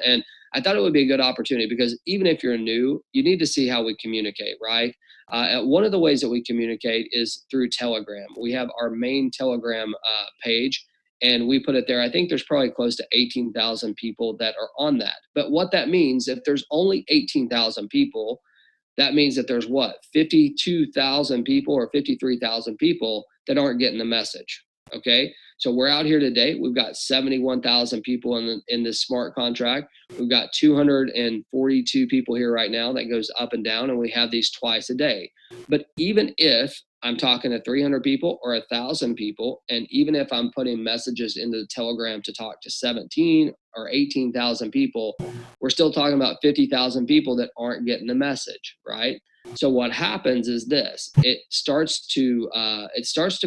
And I thought it would be a good opportunity because even if you're new, you need to see how we communicate, right? One of the ways that we communicate is through Telegram. We have our main Telegram page, and we put it there. I think there's probably close to 18,000 people that are on that. But what that means, if there's only 18,000 people, that means that there's what, 52,000 people or 53,000 people that aren't getting the message. Okay. So we're out here today. We've got 71,000 people in this smart contract. We've got 242 people here right now. That goes up and down, and we have these twice a day. But even if I'm talking to 300 people or 1,000 people, and even if I'm putting messages into the Telegram to talk to 17 or 18,000 people, we're still talking about 50,000 people that aren't getting the message, right? So what happens is this: it starts to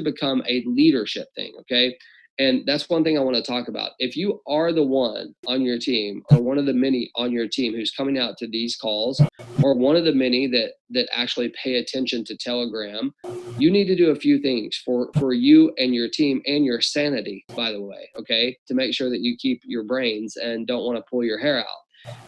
become a leadership thing, okay? And that's one thing I want to talk about. If you are the one on your team, or one of the many on your team who's coming out to these calls, or one of the many that actually pay attention to Telegram, you need to do a few things for you and your team and your sanity, by the way, okay? To make sure that you keep your brains and don't want to pull your hair out.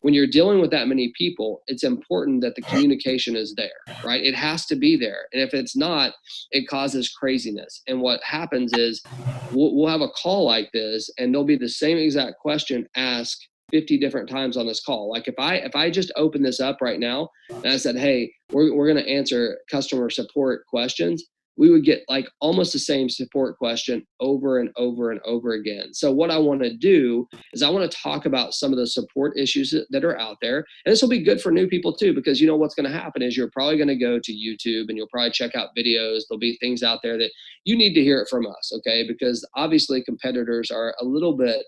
When you're dealing with that many people, it's important that the communication is there, right? It has to be there. And if it's not, it causes craziness. And what happens is we'll have a call like this, and there'll be the same exact question asked 50 different times on this call. Like if I just open this up right now and I said, hey, we're going to answer customer support questions, we would get like almost the same support question over and over and over again. So what I want to do is I want to talk about some of the support issues that are out there. And this will be good for new people too, because you know what's going to happen is you're probably going to go to YouTube and you'll probably check out videos. There'll be things out there that you need to hear it from us, okay? Because obviously competitors are a little bit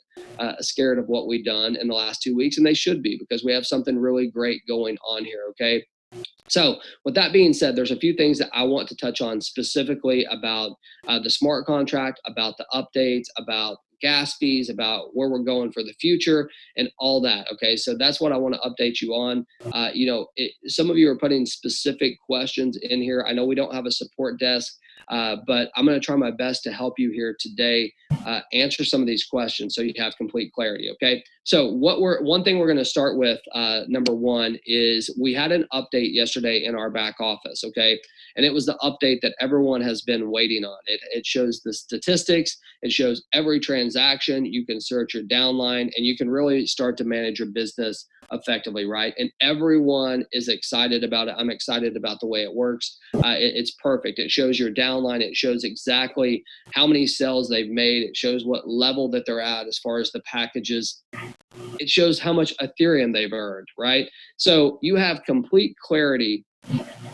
scared of what we've done in the last 2 weeks, and they should be, because we have something really great going on here, okay? So with that being said, there's a few things that I want to touch on specifically about the smart contract, about the updates, about gas fees, about where we're going for the future, and all that. Okay, so that's what I want to update you on. Some of you are putting specific questions in here. I know we don't have a support desk, but I'm going to try my best to help you here today answer some of these questions so you have complete clarity. Okay, so one thing we're going to start with, number one, is we had an update yesterday in our back office. Okay, and it was the update that everyone has been waiting on. It shows the statistics, it shows every transaction. You can search your downline, and you can really start to manage your business effectively, right? And everyone is excited about it. I'm excited about the way it works. It's perfect. It shows your downline. It shows exactly how many sales they've made. It shows what level that they're at as far as the packages. It shows how much Ethereum they've earned, right? So you have complete clarity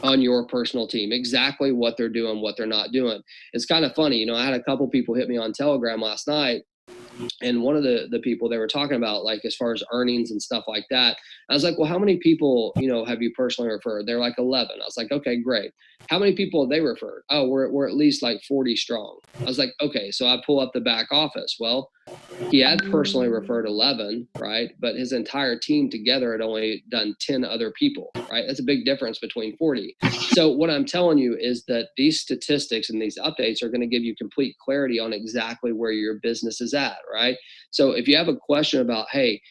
on your personal team, exactly what they're doing, what they're not doing. It's kind of funny. I had a couple people hit me on Telegram last night, and one of the people, they were talking about, like, as far as earnings and stuff like that. I was like, well, how many people, have you personally referred? They're like 11. I was like, okay, great. How many people have they referred? Oh, we're at least like 40 strong. I was like, okay. So I pull up the back office. Well, he had personally referred 11, right? But his entire team together had only done 10 other people, right? That's a big difference between 40. So what I'm telling you is that these statistics and these updates are going to give you complete clarity on exactly where your business is at, right? So if you have a question about, hey,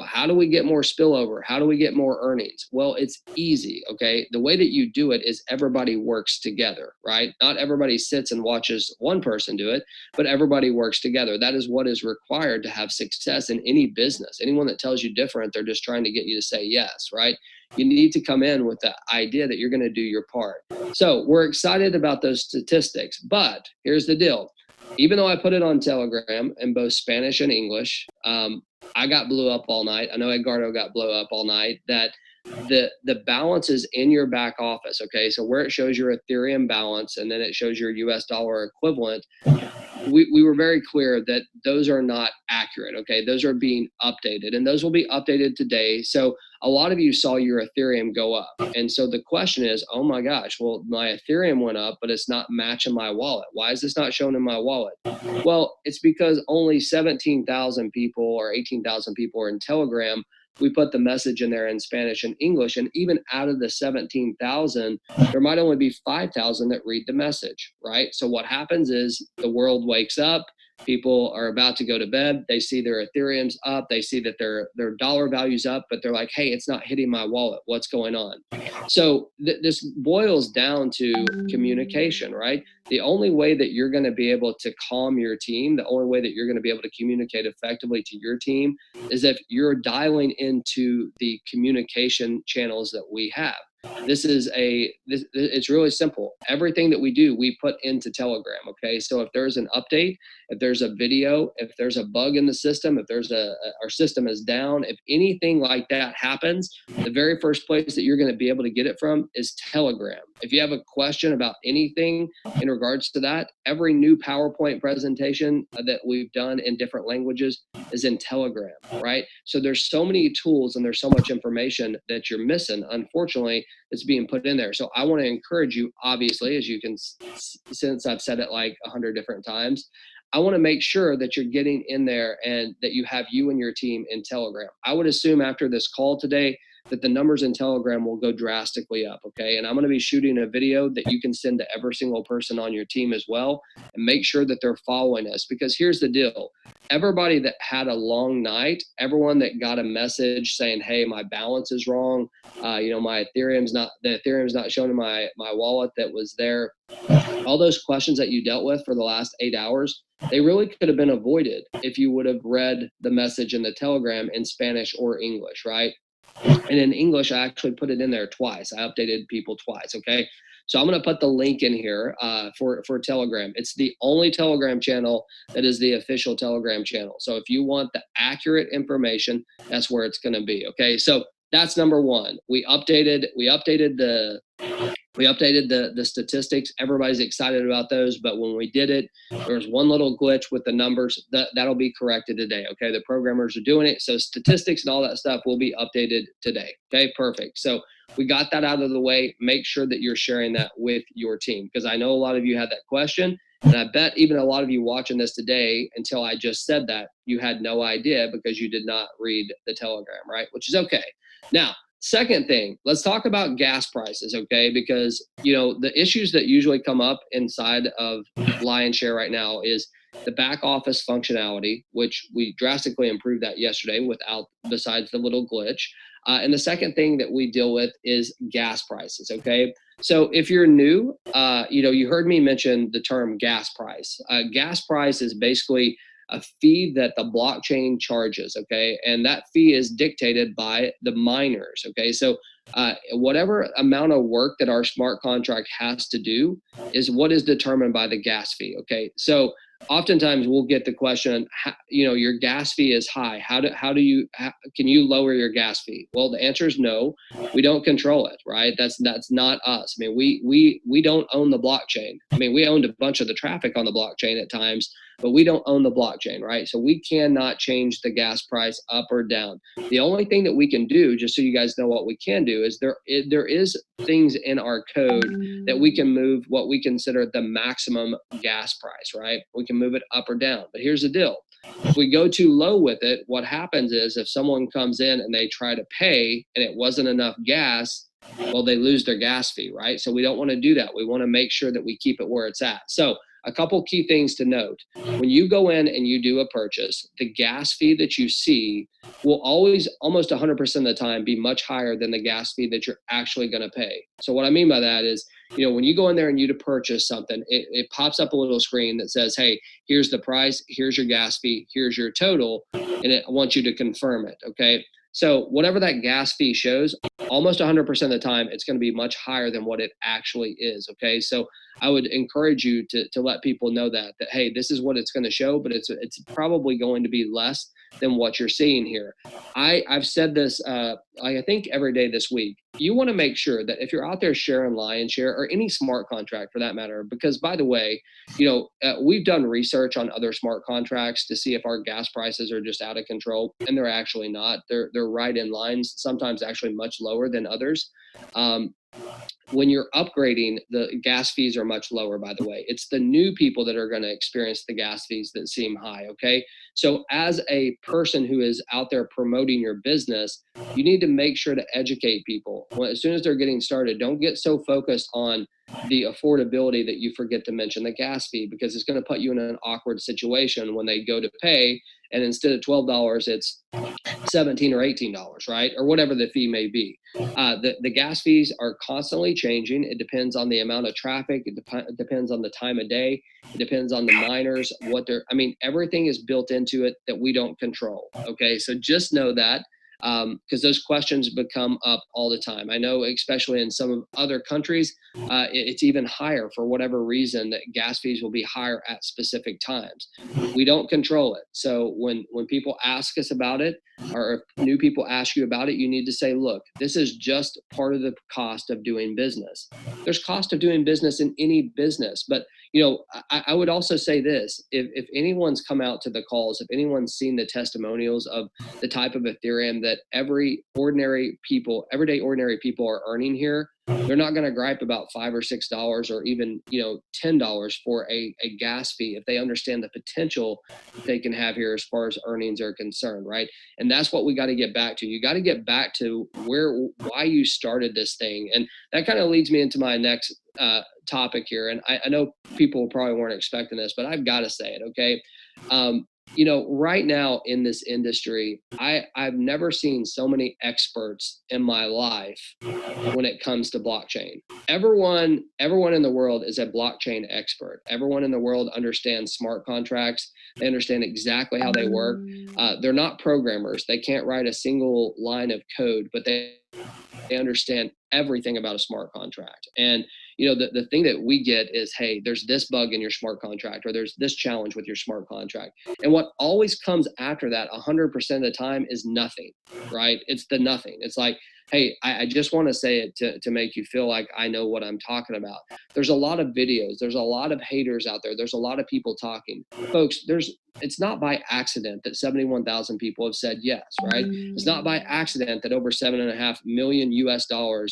how do we get more spillover? How do we get more earnings? Well, it's easy, okay? The way that you do it is everybody works together, right? Not everybody sits and watches one person do it, but everybody works together. That is what is required to have success in any business. Anyone that tells you different, they're just trying to get you to say yes, right? You need to come in with the idea that you're going to do your part. So we're excited about those statistics, but here's the deal. Even though I put it on Telegram in both Spanish and English, I got blew up all night. I know Edgardo got blew up all night. That the balance is in your back office. Okay, so where it shows your Ethereum balance and then it shows your US dollar equivalent, we were very clear that those are not accurate. Okay, those are being updated, and those will be updated today. So a lot of you saw your Ethereum go up, and so the question is, oh my gosh, well, my Ethereum went up, but it's not matching my wallet. Why is this not shown in my wallet? Well, it's because only 17,000 people or 18,000 people are in Telegram. We put the message in there in Spanish and English, and even out of the 17,000, there might only be 5,000 that read the message, right? So what happens is the world wakes up, People are about to go to bed. They see their Ethereum's up. They see that their dollar value's up, but they're like, hey, it's not hitting my wallet. What's going on? So this boils down to communication, right? The only way that you're going to be able to calm your team, the only way that you're going to be able to communicate effectively to your team is if you're dialing into the communication channels that we have. It's really simple. Everything that we do, we put into Telegram. Okay. So if there's an update, if there's a video, if there's a bug in the system, if there's our system is down, if anything like that happens, the very first place that you're going to be able to get it from is Telegram. If you have a question about anything in regards to that, every new PowerPoint presentation that we've done in different languages is in Telegram, right? So there's so many tools and there's so much information that you're missing, unfortunately, that's being put in there. So I want to encourage you, obviously, as you can, since I've said it like 100 different times, I want to make sure that you're getting in there and that you have you and your team in Telegram. I would assume after this call today that the numbers in Telegram will go drastically up, okay? And I'm going to be shooting a video that you can send to every single person on your team as well, and make sure that they're following us, because here's the deal. Everybody that had a long night, everyone that got a message saying, hey, my balance is wrong, my Ethereum's not showing in my wallet that was there, all those questions that you dealt with for the last 8 hours, they really could have been avoided if you would have read the message in the Telegram in Spanish or English, right? And in English, I actually put it in there twice. I updated people twice, okay? So I'm going to put the link in here for Telegram. It's the only Telegram channel that is the official Telegram channel. So if you want the accurate information, that's where it's going to be, okay? So that's number one. We updated the statistics. Everybody's excited about those, but when we did it, there was one little glitch with the numbers. That'll be corrected today, okay? The programmers are doing it, so statistics and all that stuff will be updated today, okay? Perfect. So we got that out of the way. Make sure that you're sharing that with your team, because I know a lot of you had that question, and I bet even a lot of you watching this today, until I just said that, you had no idea because you did not read the Telegram, right? Which is okay. Now, second thing, let's talk about gas prices, okay? Because, the issues that usually come up inside of Lionshare right now is the back office functionality, which we drastically improved that yesterday besides the little glitch. And the second thing that we deal with is gas prices, okay? So if you're new, you heard me mention the term gas price. Gas price is basically a fee that the blockchain charges, okay? And that fee is dictated by the miners, okay? So whatever amount of work that our smart contract has to do is what is determined by the gas fee, okay? So oftentimes we'll get the question, your gas fee is high. Can you lower your gas fee? Well, the answer is no. We don't control it, right? That's not us. I mean, we don't own the blockchain. I mean, we owned a bunch of the traffic on the blockchain at times, but we don't own the blockchain, right? So we cannot change the gas price up or down. The only thing that we can do, just so you guys know what we can do, is there is things in our code that we can move what we consider the maximum gas price, right? We can move it up or down. But here's the deal. If we go too low with it, what happens is if someone comes in and they try to pay and it wasn't enough gas, well, they lose their gas fee, right? So we don't want to do that. We want to make sure that we keep it where it's at. So a couple key things to note. When you go in and you do a purchase, the gas fee that you see will always, almost 100% of the time, be much higher than the gas fee that you're actually going to pay. So what I mean by that is, when you go in there and you to purchase something, it pops up a little screen that says, hey, here's the price, here's your gas fee, here's your total, and it wants you to confirm it, okay? So whatever that gas fee shows, almost 100% of the time, it's going to be much higher than what it actually is, okay? So I would encourage you to let people know that, hey, this is what it's going to show, but it's probably going to be less than what you're seeing here. I've said this, I think every day this week. You want to make sure that if you're out there sharing Lionshare or any smart contract for that matter, because by the way, we've done research on other smart contracts to see if our gas prices are just out of control, and they're actually not. They're right in line, sometimes actually much lower than others. When you're upgrading, the gas fees are much lower, by the way. It's the new people that are going to experience the gas fees that seem high. Okay. So, as a person who is out there promoting your business, you need to make sure to educate people. As soon as they're getting started, don't get so focused on the affordability that you forget to mention the gas fee, because it's going to put you in an awkward situation when they go to pay. And instead of $12, it's $17 or $18, right? Or whatever the fee may be. The gas fees are constantly changing. It depends on the amount of traffic. It depends on the time of day. It depends on the miners, everything is built into it that we don't control. Okay. So just know that, because those questions become up all the time. I know, especially in some other countries, it's even higher for whatever reason, that gas fees will be higher at specific times. We don't control it. So when people ask us about it, or if new people ask you about it, you need to say, look, this is just part of the cost of doing business. There's cost of doing business in any business, but I would also say this: if anyone's come out to the calls, if anyone's seen the testimonials of the type of Ethereum that everyday ordinary people are earning here, they're not going to gripe about $5 or $6 or even $10 for a gas fee if they understand the potential they can have here as far as earnings are concerned, right? And that's what we got to get back to. You got to get back to why you started this thing, and that kind of leads me into my next topic here. And I know people probably weren't expecting this, but I've got to say it. Okay. Right now in this industry, I've never seen so many experts in my life when it comes to blockchain. Everyone in the world is a blockchain expert. Everyone in the world understands smart contracts. They understand exactly how they work. They're not programmers. They can't write a single line of code, but they understand everything about a smart contract. And the thing that we get is, hey, there's this bug in your smart contract, or there's this challenge with your smart contract. And what always comes after that 100% of the time is nothing, right? It's the nothing. It's like, hey, I just want to say it to make you feel like I know what I'm talking about. There's a lot of videos. There's a lot of haters out there. There's a lot of people talking. Folks, it's not by accident that 71,000 people have said yes, right? It's not by accident that over $7.5 million US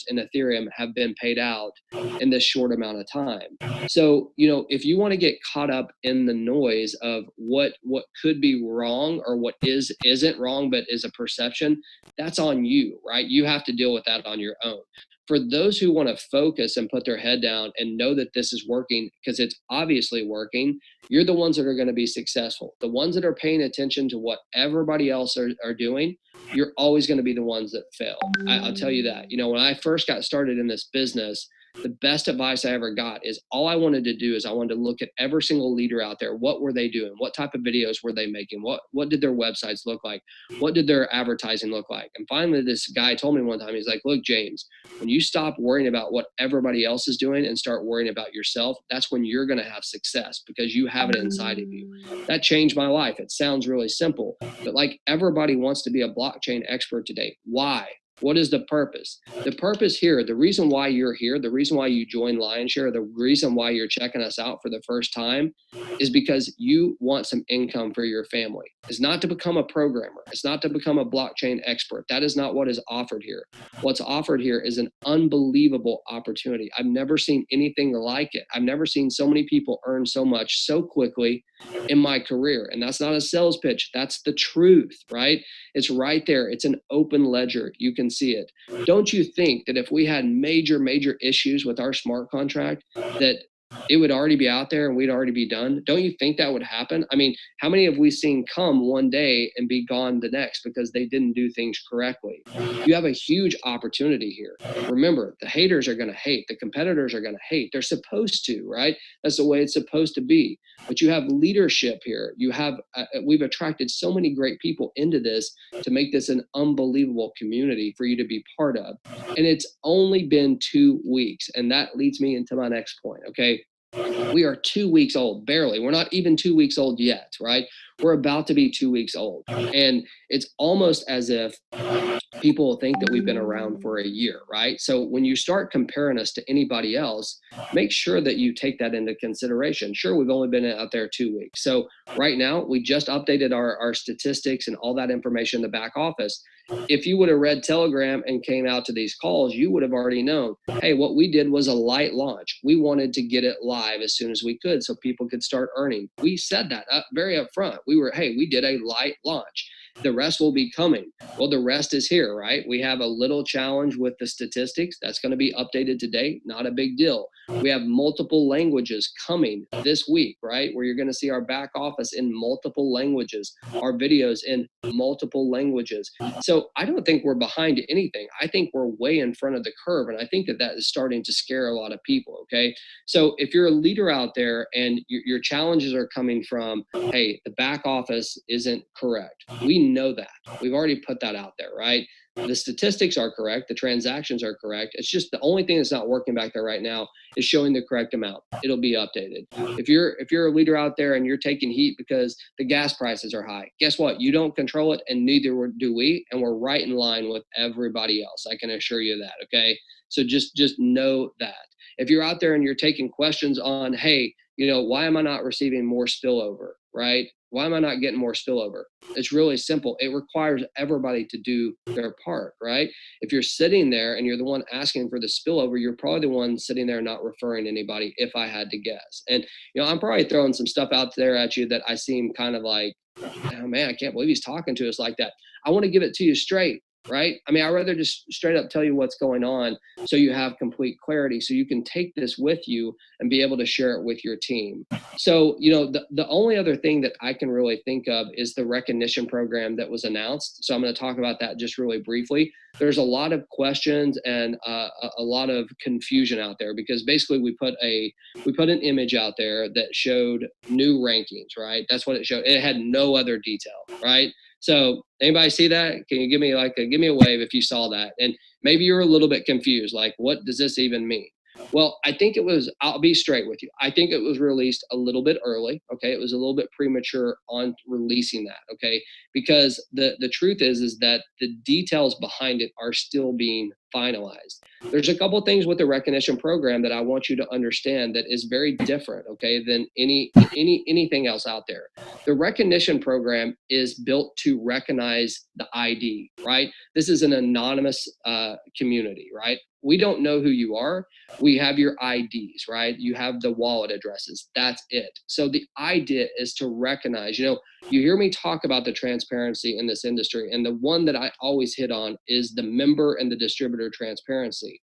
in Ethereum have been paid out in this short amount of time. So, if you want to get caught up in the noise of what could be wrong, or what isn't wrong but is a perception, that's on you, right? You have to deal with that on your own. For those who want to focus and put their head down and know that this is working, because it's obviously working, you're the ones that are going to be successful. The ones that are paying attention to what everybody else are doing, you're always going to be the ones that fail. I'll tell you that. When I first got started in this business, the best advice I ever got is, all I wanted to do is I wanted to look at every single leader out there. What were they doing? What type of videos were they making? What did their websites look like? What did their advertising look like? And finally, this guy told me one time, he's like, look, James, when you stop worrying about what everybody else is doing and start worrying about yourself, that's when you're going to have success, because you have it inside of you. That changed my life. It sounds really simple, but like, everybody wants to be a blockchain expert today. Why? What is the purpose? The purpose here, the reason why you're here, the reason why you joined Lionshare, the reason why you're checking us out for the first time, is because you want some income for your family. It's not to become a programmer. It's not to become a blockchain expert. That is not what is offered here. What's offered here is an unbelievable opportunity. I've never seen anything like it. I've never seen so many people earn so much so quickly in my career. And that's not a sales pitch. That's the truth, right? It's right there. It's an open ledger. You can see it. Don't you think that if we had major issues with our smart contract, that it would already be out there and we'd already be done? Don't you think that would happen? I mean, how many have we seen come one day and be gone the next because they didn't do things correctly? You have a huge opportunity here. Remember, the haters are going to hate. The competitors are going to hate. They're supposed to, right? That's the way it's supposed to be. But you have leadership here. We've attracted so many great people into this to make this an unbelievable community for you to be part of. And it's only been 2 weeks. And that leads me into my next point. Okay. We are 2 weeks old, barely. We're not even 2 weeks old yet, right? We're about to be 2 weeks old. And it's almost as if people think that we've been around for a year, right? So when you start comparing us to anybody else, make sure that you take that into consideration. Sure, we've only been out there 2 weeks. So right now, we just updated our statistics and all that information in the back office. If you would have read Telegram and came out to these calls, you would have already known, hey, what we did was a light launch. We wanted to get it live as soon as we could so people could start earning. We said that very upfront. Hey, we did a light launch. The rest will be coming. Well, the rest is here, right? We have a little challenge with the statistics. That's going to be updated today. Not a big deal. We have multiple languages coming this week, right? Where you're going to see our back office in multiple languages, our videos in multiple languages. So I don't think we're behind anything. I think we're way in front of the curve. And I think that that is starting to scare a lot of people. Okay. So if you're a leader out there and your challenges are coming from, hey, the back office isn't correct, we know that. We've already put that out there, right? The statistics are correct, the transactions are correct. It's just the only thing that's not working back there right now is showing the correct amount. It'll be updated. If you're a leader out there and you're taking heat because the gas prices are high, guess what? You don't control it, and neither do we, and we're right in line with everybody else. I can assure you that. Okay, so just know that. If you're out there and you're taking questions on, hey, why am I not receiving more spillover, right? Why am I not getting more spillover? It's really simple. It requires everybody to do their part, right? If you're sitting there and you're the one asking for the spillover, you're probably the one sitting there not referring anybody, if I had to guess. And, I'm probably throwing some stuff out there at you that I seem kind of like, oh man, I can't believe he's talking to us like that. I want to give it to you straight, right? I mean, I'd rather just straight up tell you what's going on so you have complete clarity, so you can take this with you and be able to share it with your team. So, the only other thing that I can really think of is the recognition program that was announced. So I'm going to talk about that just really briefly. There's a lot of questions and a lot of confusion out there because basically we put an image out there that showed new rankings, right? That's what it showed. It had no other detail, right? So anybody see that? Can you give me a wave if you saw that? And maybe you're a little bit confused, like what does this even mean? Well, I'll be straight with you. I think it was released a little bit early. Okay. It was a little bit premature on releasing that. Okay. Because the truth is that the details behind it are still being finalized. There's a couple things with the recognition program that I want you to understand that is very different, okay, than anything else out there. The recognition program is built to recognize the ID, right? This is an anonymous community, right? We don't know who you are. We have your IDs, right? You have the wallet addresses. That's it. So the idea is to recognize, you hear me talk about the transparency in this industry, and the one that I always hit on is the member and the distributor transparency.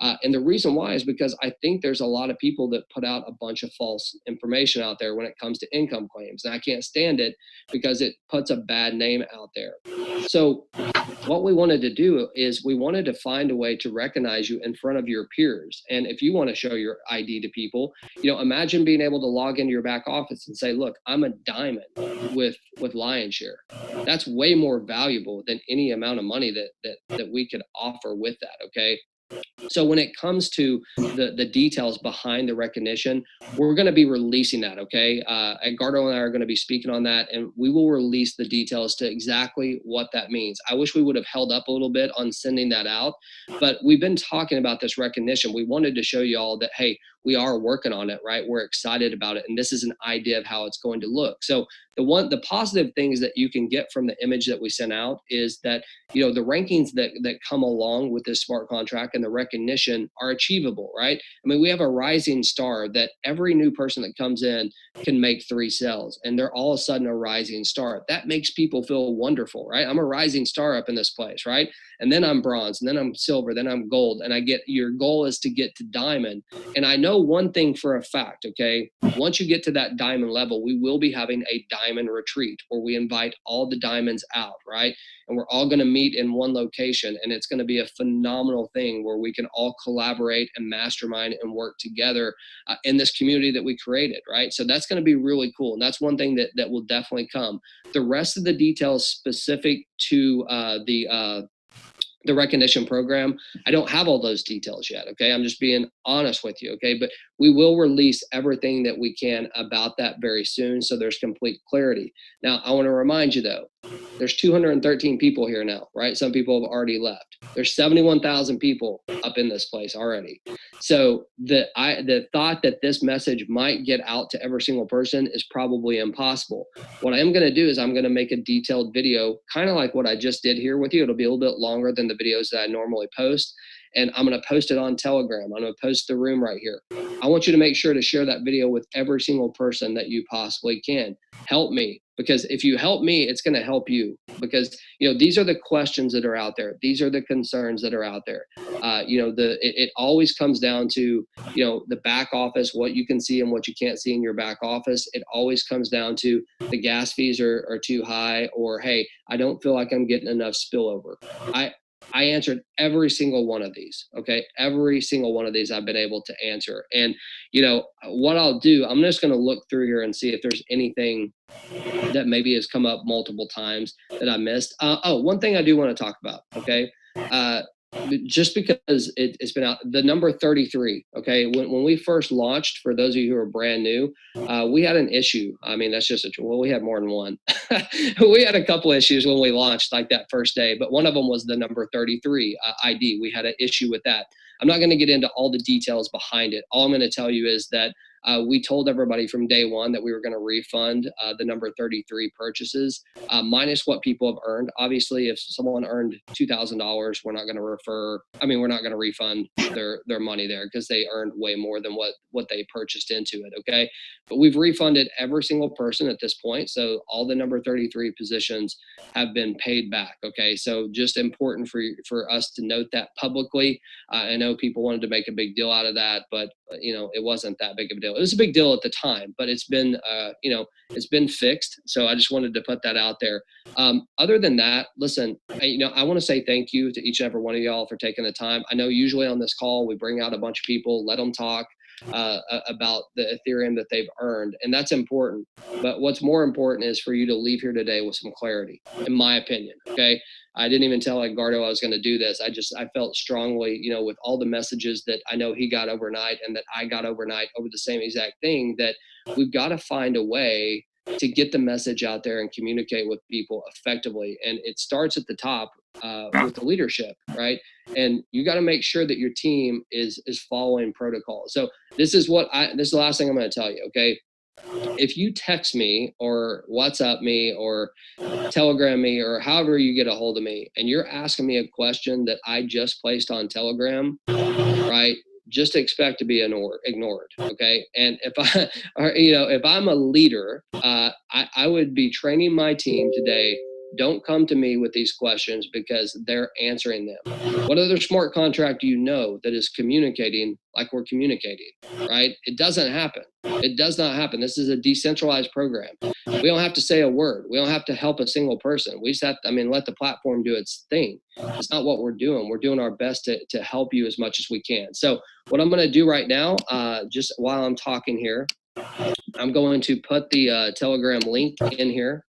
And the reason why is because I think there's a lot of people that put out a bunch of false information out there when it comes to income claims. And I can't stand it because it puts a bad name out there. So what we wanted to do is we wanted to find a way to recognize you in front of your peers. And if you want to show your ID to people, imagine being able to log into your back office and say, look, I'm a diamond with Lionshare. That's way more valuable than any amount of money that we could offer with that. Okay. So when it comes to the details behind the recognition, we're going to be releasing that, okay? Edgardo and I are going to be speaking on that, and we will release the details to exactly what that means. I wish we would have held up a little bit on sending that out, but we've been talking about this recognition. We wanted to show you all that, hey, we are working on it, right? We're excited about it, and this is an idea of how it's going to look. So the positive things that you can get from the image that we sent out is that the rankings that come along with this smart contract and the recognition are achievable, right? I mean, we have a rising star that every new person that comes in can make 3 sales, and they're all of a sudden a rising star. That makes people feel wonderful, right? I'm a rising star up in this place, right? And then I'm bronze, and then I'm silver, then I'm gold, and your goal is to get to diamond. And I know one thing for a fact, okay? Once you get to that diamond level, we will be having a diamond retreat where we invite all the diamonds out, right? And we're all going to meet in one location, and it's going to be a phenomenal thing where we can all collaborate and mastermind and work together in this community that we created, right? So that's going to be really cool, and that's one thing that will definitely come. The rest of the details specific to the recognition program, I don't have all those details yet. Okay. I'm just being honest with you. Okay. But we will release everything that we can about that very soon. So there's complete clarity. Now, I want to remind you though, There's 213 people here now, right? Some people have already left. There's 71,000 people up in this place already. So the thought that this message might get out to every single person is probably impossible. What I am going to do is I'm going to make a detailed video, kind of like what I just did here with you. It'll be a little bit longer than the videos that I normally post. And I'm going to post it on Telegram. I'm going to post the room right here. I want you to make sure to share that video with every single person that you possibly can. Help me, because if you help me, it's going to help you, because these are the questions that are out there. These are the concerns that are out there. It always comes down to the back office, what you can see and what you can't see in your back office. It always comes down to the gas fees are too high, or hey, I don't feel like I'm getting enough spillover. I answered every single one of these. Okay. Every single one of these I've been able to answer. And what I'll do, I'm just going to look through here and see if there's anything that maybe has come up multiple times that I missed. One thing I do want to talk about. Okay. Just because it's been out, the number 33. Okay. When we first launched, for those of you who are brand new, we had an issue. I mean, that's just we had more than one. We had a couple issues when we launched, like that first day, but one of them was the number 33 ID. We had an issue with that. I'm not going to get into all the details behind it. All I'm going to tell you is that we told everybody from day one that we were going to refund the number 33 purchases minus what people have earned. Obviously, if someone earned $2,000, we're not going to refund their money there, because they earned way more than what they purchased into it. Okay. But we've refunded every single person at this point. So all the number 33 positions have been paid back. Okay. So just important for us to note that publicly. I know people wanted to make a big deal out of that, but it wasn't that big of a deal. It was a big deal at the time, but it's been it's been fixed. So I just wanted to put that out there. Other than that, listen, I want to say thank you to each and every one of y'all for taking the time. I know usually on this call we bring out a bunch of people, let them talk about the Ethereum that they've earned, and that's important. But what's more important is for you to leave here today with some clarity, in my opinion. Okay. I didn't even tell Edgardo I was going to do this. I felt strongly, with all the messages that I know he got overnight and that I got overnight over the same exact thing, that we've got to find a way to get the message out there and communicate with people effectively. And it starts at the top with the leadership, right? And you got to make sure that your team is following protocol. So this is the last thing I'm going to tell you. Okay. If you text me or WhatsApp me or Telegram me or however you get a hold of me, and you're asking me a question that I just placed on Telegram, right? Just expect to be ignored. Okay. And if I'm a leader, I would be training my team today. Don't come to me with these questions because they're answering them. What other smart contract do you know that is communicating like we're communicating, right? It doesn't happen. It does not happen. This is a decentralized program. We don't have to say a word. We don't have to help a single person. We just have to, let the platform do its thing. It's not what we're doing. We're doing our best to help you as much as we can. So what I'm going to do right now, just while I'm talking here, I'm going to put the Telegram link in here.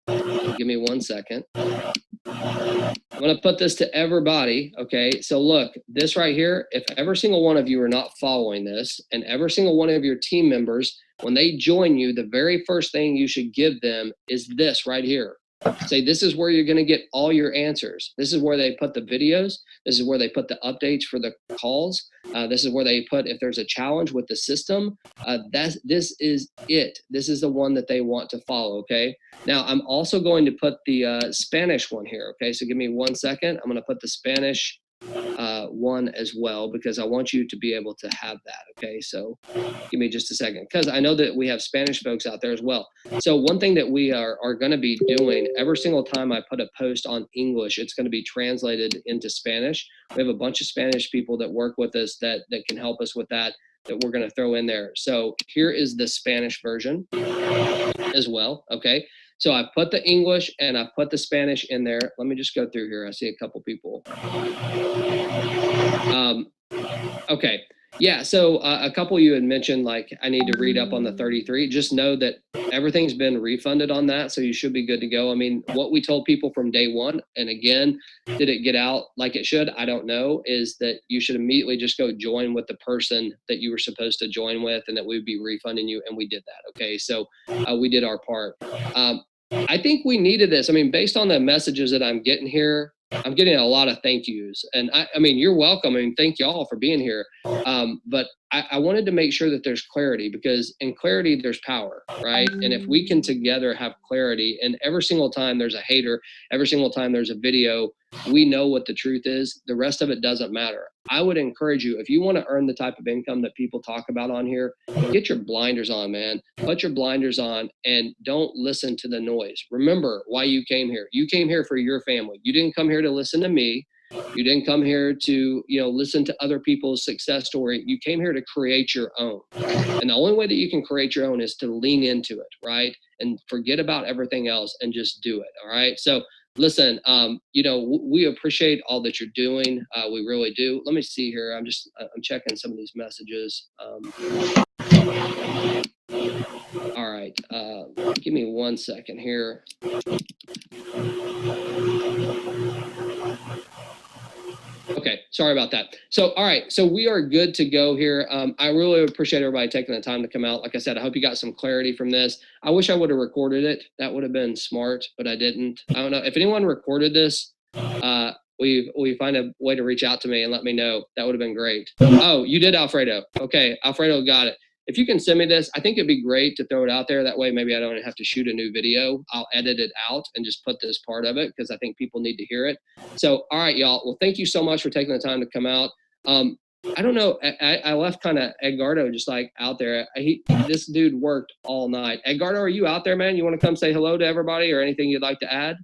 Give me 1 second. I'm going to put this to everybody. Okay. So look, this right here, if every single one of you are not following this, and every single one of your team members, when they join you, the very first thing you should give them is this right here. Say, this is where you're going to get all your answers. This is where they put the videos. This is where they put the updates for the calls. This is where they put, if there's a challenge with the system, this is it. This is the one that they want to follow. Okay. Now I'm also going to put the Spanish one here. Okay. So give me 1 second. I'm going to put the Spanish one as well, because I want you to be able to have that. Okay. So give me just a second, because I know that we have Spanish folks out there as well. So one thing that we are going to be doing every single time I put a post on English, it's going to be translated into Spanish. We have a bunch of Spanish people that work with us that can help us with that we're going to throw in there. So here is the Spanish version as well. Okay. So I put the English and I put the Spanish in there. Let me just go through here. I see a couple people. Okay. Yeah. So a couple of you had mentioned, like, I need to read up on the 33. Just know that everything's been refunded on that. So you should be good to go. What we told people from day one, and again, did it get out like it should? I don't know, is that you should immediately just go join with the person that you were supposed to join with, and that we would be refunding you. And we did that. Okay. So we did our part. I think we needed this. I mean, based on the messages that I'm getting here, I'm getting a lot of thank yous. And I mean, you're welcome. I mean, thank y'all for being here. But I wanted to make sure that there's clarity, because in clarity, there's power, right? And if we can together have clarity, and every single time there's a hater, every single time there's a video, we know what the truth is. The rest of it doesn't matter. I would encourage you, if you want to earn the type of income that people talk about on here, get your blinders on, man. Put your blinders on and don't listen to the noise. Remember why you came here. You came here for your family. You didn't come here to listen to me. You didn't come here to, listen to other people's success story. You came here to create your own. And the only way that you can create your own is to lean into it, right? And forget about everything else and just do it. All right. So listen, we appreciate all that you're doing. We really do. Let me see here. I'm checking some of these messages. All right. Give me 1 second here. Okay, sorry about that. So, all right, so we are good to go here. I really appreciate everybody taking the time to come out. Like I said, I hope you got some clarity from this. I wish I would have recorded it. That would have been smart, but I didn't. I don't know if anyone recorded this. We find a way to reach out to me and let me know. That would have been great. Oh, you did, Alfredo. Okay, Alfredo got it. If you can send me this, I think it'd be great to throw it out there. That way, maybe I don't have to shoot a new video. I'll edit it out and just put this part of it, because I think people need to hear it. So, all right, y'all. Well, thank you so much for taking the time to come out. I don't know. I left kind of Edgardo just like out there. This dude worked all night. Edgardo, are you out there, man? You want to come say hello to everybody or anything you'd like to add?